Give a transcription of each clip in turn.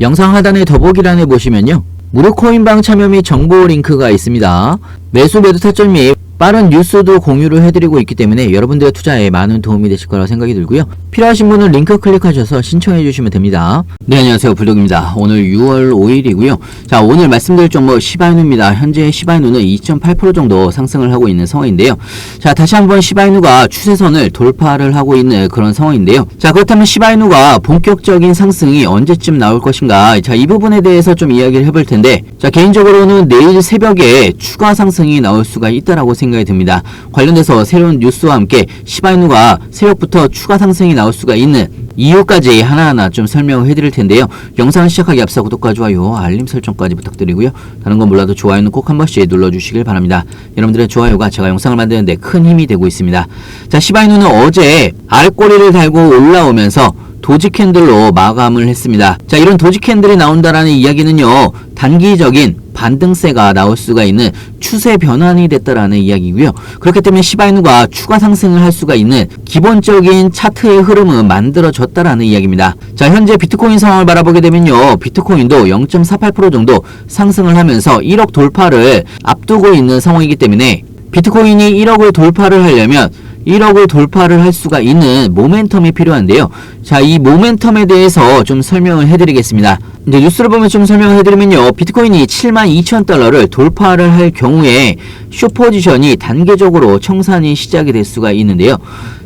영상 하단의 더보기란에 보시면요, 무료 코인방 참여 및 정보 링크가 있습니다. 매수 매도 타점 및 빠른 뉴스도 공유를 해드리고 있기 때문에 여러분들의 투자에 많은 도움이 되실 거라고 생각이 들고요. 필요하신 분은 링크 클릭하셔서 신청해 주시면 됩니다. 네, 안녕하세요, 불독입니다. 오늘 6월 5일이고요 자, 오늘 말씀드릴 종목 시바이누입니다. 현재 시바이누는 2.8% 정도 상승을 하고 있는 상황인데요. 자, 다시 한번 시바이누가 추세선을 돌파를 하고 있는 그런 상황인데요. 자, 그렇다면 시바이누가 본격적인 상승이 언제쯤 나올 것인가, 자, 이 부분에 대해서 좀 이야기를 해볼 텐데, 자, 개인적으로는 내일 새벽에 추가 상승이 나올 수가 있다라고 생각이 듭니다. 관련돼서 새로운 뉴스와 함께 시바이누가 새벽부터 추가 상승이 나올 수가 있는 이유까지 하나하나 좀 설명을 해드릴 텐데요. 영상을 시작하기 앞서 구독과 좋아요, 알림 설정까지 부탁드리고요. 다른 건 몰라도 좋아요는 꼭 한 번씩 눌러주시길 바랍니다. 여러분들의 좋아요가 제가 영상을 만드는데 큰 힘이 되고 있습니다. 자, 시바이누는 어제 아랫꼬리를 달고 올라오면서 도지 캔들로 마감을 했습니다. 자, 이런 도지 캔들이 나온다라는 이야기는요, 단기적인 반등세가 나올 수가 있는 추세 변환이 됐다라는 이야기고요. 그렇기 때문에 시바이누가 추가 상승을 할 수가 있는 기본적인 차트의 흐름은 만들어졌다라는 이야기입니다. 자, 현재 비트코인 상황을 바라보게 되면요, 비트코인도 0.48% 정도 상승을 하면서 1억 돌파를 앞두고 있는 상황이기 때문에 비트코인이 1억을 돌파를 하려면 1억을 돌파를 할 수가 있는 모멘텀이 필요한데요. 자, 이 모멘텀에 대해서 좀 설명을 해드리겠습니다. 이제 뉴스를 보면 좀 설명을 해드리면요, 비트코인이 72,000달러를 돌파를 할 경우에 숏포지션이 단계적으로 청산이 시작이 될 수가 있는데요.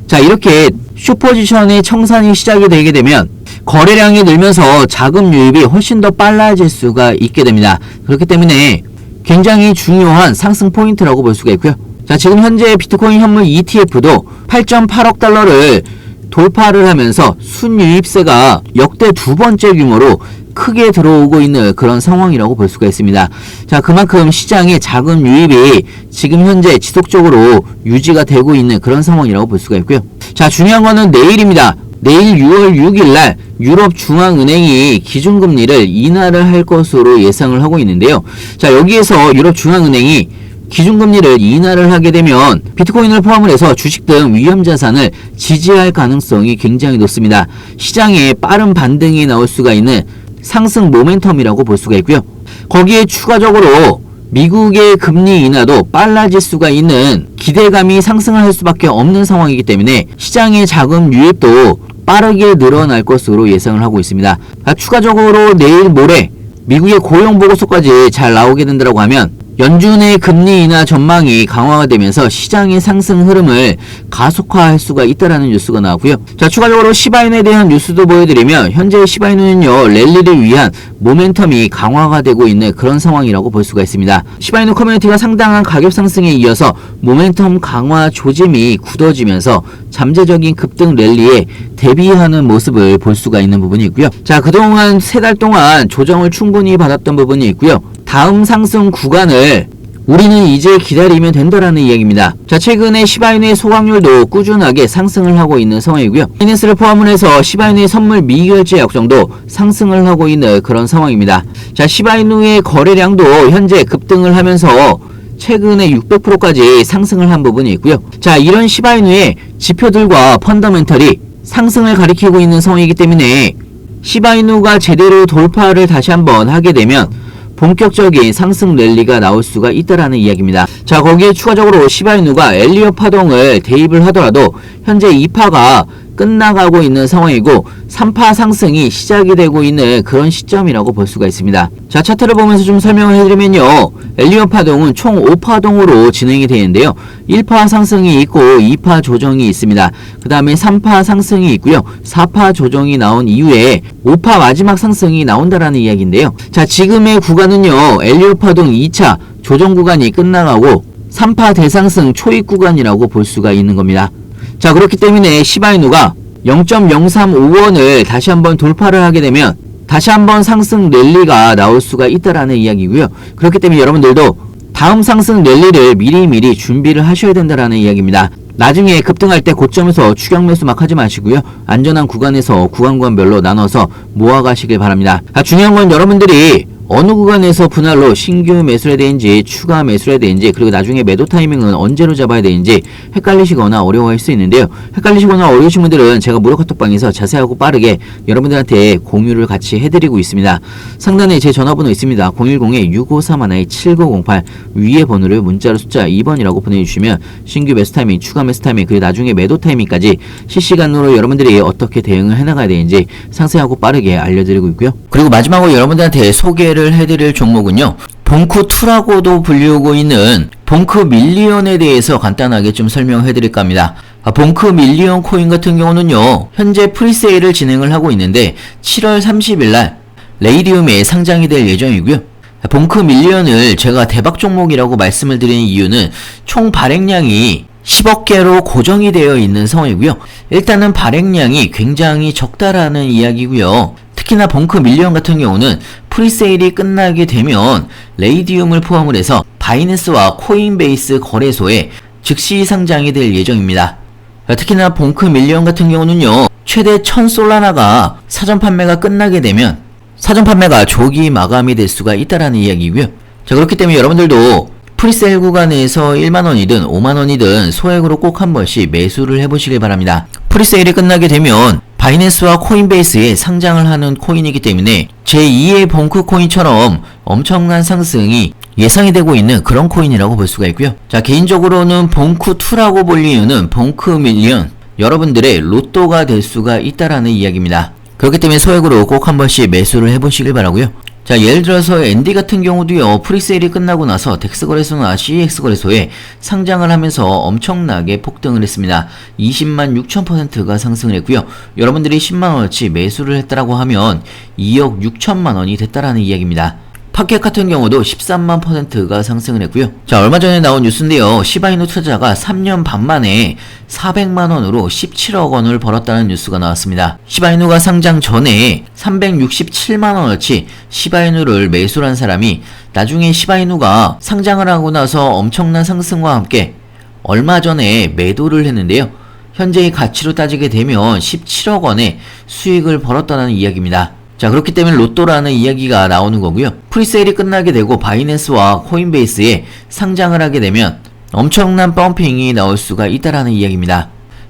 자, 이렇게 숏포지션의 청산이 시작이 되게 되면 거래량이 늘면서 자금 유입이 훨씬 더 빨라질 수가 있게 됩니다. 그렇기 때문에 굉장히 중요한 상승 포인트라고 볼 수가 있고요. 자, 지금 현재 비트코인 현물 ETF도 8.8억 달러를 돌파를 하면서 순유입세가 역대 두 번째 규모로 크게 들어오고 있는 그런 상황이라고 볼 수가 있습니다. 자, 그만큼 시장의 자금 유입이 지금 현재 지속적으로 유지가 되고 있는 그런 상황이라고 볼 수가 있고요. 자, 중요한 거는 내일입니다. 내일 6월 6일 날 유럽중앙은행이 기준금리를 인하를 할 것으로 예상을 하고 있는데요. 자, 여기에서 유럽중앙은행이 기준금리를 인하를 하게 되면 비트코인을 포함을 해서 주식 등 위험자산을 지지할 가능성이 굉장히 높습니다. 시장에 빠른 반등이 나올 수가 있는 상승 모멘텀이라고 볼 수가 있고요. 거기에 추가적으로 미국의 금리 인하도 빨라질 수가 있는 기대감이 상승을 할 수밖에 없는 상황이기 때문에 시장의 자금 유입도 빠르게 늘어날 것으로 예상을 하고 있습니다. 추가적으로 내일 모레 미국의 고용보고서까지 잘 나오게 된다고 하면 연준의 금리 인하 전망이 강화가 되면서 시장의 상승 흐름을 가속화할 수가 있다라는 뉴스가 나왔고요. 자, 추가적으로 시바이누에 대한 뉴스도 보여드리면 현재 시바이누는요, 랠리를 위한 모멘텀이 강화가 되고 있는 그런 상황이라고 볼 수가 있습니다. 시바이누 커뮤니티가 상당한 가격 상승에 이어서 모멘텀 강화 조짐이 굳어지면서 잠재적인 급등 랠리에 대비하는 모습을 볼 수가 있는 부분이 있고요. 자, 그동안 3달 동안 조정을 충분히 받았던 부분이 있고요. 다음 상승 구간을 우리는 이제 기다리면 된다라는 이야기입니다. 자, 최근에 시바이누의 소각률도 꾸준하게 상승을 하고 있는 상황이고요. 바이낸스를 포함을 해서 시바이누의 선물 미결제 약정도 상승을 하고 있는 그런 상황입니다. 자, 시바이누의 거래량도 현재 급등을 하면서 최근에 600%까지 상승을 한 부분이 있고요. 자, 이런 시바이누의 지표들과 펀더멘털이 상승을 가리키고 있는 상황이기 때문에 시바이누가 제대로 돌파를 다시 한번 하게 되면 본격적인 상승 랠리가 나올 수가 있다라는 이야기입니다. 자, 거기에 추가적으로 시바이누가 엘리엇 파동을 대입을 하더라도 현재 2파가 끝나가고 있는 상황이고 3파 상승이 시작이 되고 있는 그런 시점이라고 볼 수가 있습니다. 자, 차트를 보면서 좀 설명을 해드리면요, 엘리엇 파동은 총 5파동으로 진행이 되는데요. 1파 상승이 있고 2파 조정이 있습니다. 그 다음에 3파 상승이 있고요. 4파 조정이 나온 이후에 5파 마지막 상승이 나온다라는 이야기인데요. 자, 지금의 구간은요, 엘리엇 파동 2차 조정 구간이 끝나가고 3파 대상승 초입 구간이라고 볼 수가 있는 겁니다. 자, 그렇기 때문에 시바이누가 0.035원을 다시 한번 돌파를 하게 되면 다시 한번 상승 랠리가 나올 수가 있다라는 이야기고요. 그렇기 때문에 여러분들도 다음 상승 랠리를 미리미리 준비를 하셔야 된다라는 이야기입니다. 나중에 급등할 때 고점에서 추격 매수 막 하지 마시고요. 안전한 구간에서 구간별로 나눠서 모아가시길 바랍니다. 중요한 건 여러분들이 어느 구간에서 분할로 신규 매수해야 되는지 추가 매수해야 되는지 그리고 나중에 매도 타이밍은 언제로 잡아야 되는지 헷갈리시거나 어려워할 수 있는데요. 헷갈리시거나 어려우신 분들은 제가 무료 카톡방에서 자세하고 빠르게 여러분들한테 공유를 같이 해드리고 있습니다. 상단에 제 전화번호 있습니다. 010-6531-7908 위에 번호를 문자로 숫자 2번이라고 보내주시면 신규 매수 타이밍, 추가 매수 타이밍 그리고 나중에 매도 타이밍까지 실시간으로 여러분들이 어떻게 대응을 해나가야 되는지 상세하고 빠르게 알려드리고 있고요. 그리고 마지막으로 여러분들한테 소개를 해드릴 종목은요, 봉크2라고도 불리우고 있는 봉크 밀리언에 대해서 간단하게 좀 설명해드릴까 합니다. 봉크 밀리언 코인 같은 경우는요, 현재 프리세일을 진행을 하고 있는데 7월 30일날 레이디움에 상장이 될 예정이고요. 봉크 밀리언을 제가 대박 종목이라고 말씀을 드리는 이유는 총 발행량이 10억 개로 고정이 되어 있는 상황이고요. 일단은 발행량이 굉장히 적다라는 이야기고요. 특히나 봉크 밀리언 같은 경우는 프리세일이 끝나게 되면 레이디움을 포함을 해서 바이낸스와 코인베이스 거래소에 즉시 상장이 될 예정입니다. 특히나 봉크 밀리언 같은 경우는요, 최대 1000솔라나가 사전 판매가 끝나게 되면 사전 판매가 조기 마감이 될 수가 있다라는 이야기고요. 자, 그렇기 때문에 여러분들도 프리세일 구간에서 1만원이든 5만원이든 소액으로 꼭 한 번씩 매수를 해보시길 바랍니다. 프리세일이 끝나게 되면 바이낸스와 코인베이스에 상장을 하는 코인이기 때문에 제2의 봉크 코인처럼 엄청난 상승이 예상이 되고 있는 그런 코인이라고 볼 수가 있고요. 자, 개인적으로는 봉크2라고 볼 이유는 봉크 밀리언, 여러분들의 로또가 될 수가 있다라는 이야기입니다. 그렇기 때문에 소액으로 꼭 한 번씩 매수를 해보시길 바라고요. 자, 예를 들어서 엔디 같은 경우도요, 프리세일이 끝나고 나서 덱스 거래소나 CEX 거래소에 상장을 하면서 엄청나게 폭등을 했습니다. 20만 6천%가 상승을 했고요. 여러분들이 10만원어치 매수를 했다라고 하면 2억 6천만원이 됐다라는 이야기입니다. 파켓 같은 경우도 13만%가 상승을 했고요. 자, 얼마 전에 나온 뉴스인데요. 시바이누 투자자가 3년 반 만에 400만원으로 17억 원을 벌었다는 뉴스가 나왔습니다. 시바이누가 상장 전에 367만원어치 시바이누를 매수를 한 사람이 나중에 시바이누가 상장을 하고 나서 엄청난 상승과 함께 얼마 전에 매도를 했는데요. 현재의 가치로 따지게 되면 17억 원의 수익을 벌었다는 이야기입니다. 자, 그렇기 때문에 로또라는 이야기가 나오는 거고요. 프리세일이 끝나게 되고 바이낸스와 코인베이스에 상장을 하게 되면 엄청난 펌핑이 나올 수가 있다라는 이야기입니다.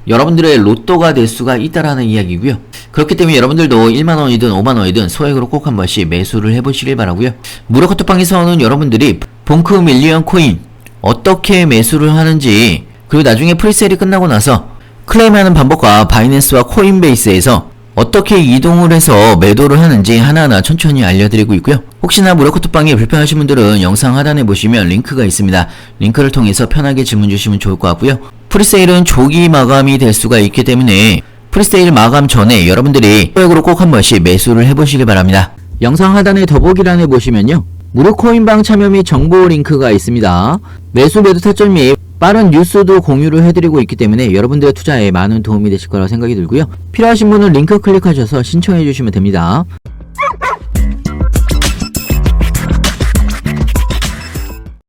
여러분들의 로또가 될 수가 있다라는 이야기고요. 그렇기 때문에 여러분들도 1만원이든 5만원이든 소액으로 꼭 한 번씩 매수를 해보시길 바라고요. 무료 카톡방에서는 여러분들이 봉크 밀리언 코인 어떻게 매수를 하는지, 그리고 나중에 프리세일이 끝나고 나서 클레임하는 방법과 바이낸스와 코인베이스에서 어떻게 이동을 해서 매도를 하는지 하나하나 천천히 알려드리고 있고요. 혹시나 무료 카톡방이 불편하신 분들은 영상 하단에 보시면 링크가 있습니다. 링크를 통해서 편하게 질문 주시면 좋을 것 같고요. 프리세일은 조기 마감이 될 수가 있기 때문에 프리세일 마감 전에 여러분들이 소액으로 꼭 한 번씩 매수를 해보시길 바랍니다. 영상 하단의 더보기란에 보시면요, 무료 코인방 참여 및 정보 링크가 있습니다. 매수 매도 타점 및 빠른 뉴스도 공유를 해드리고 있기 때문에 여러분들의 투자에 많은 도움이 되실 거라고 생각이 들고요. 필요하신 분은 링크 클릭하셔서 신청해 주시면 됩니다.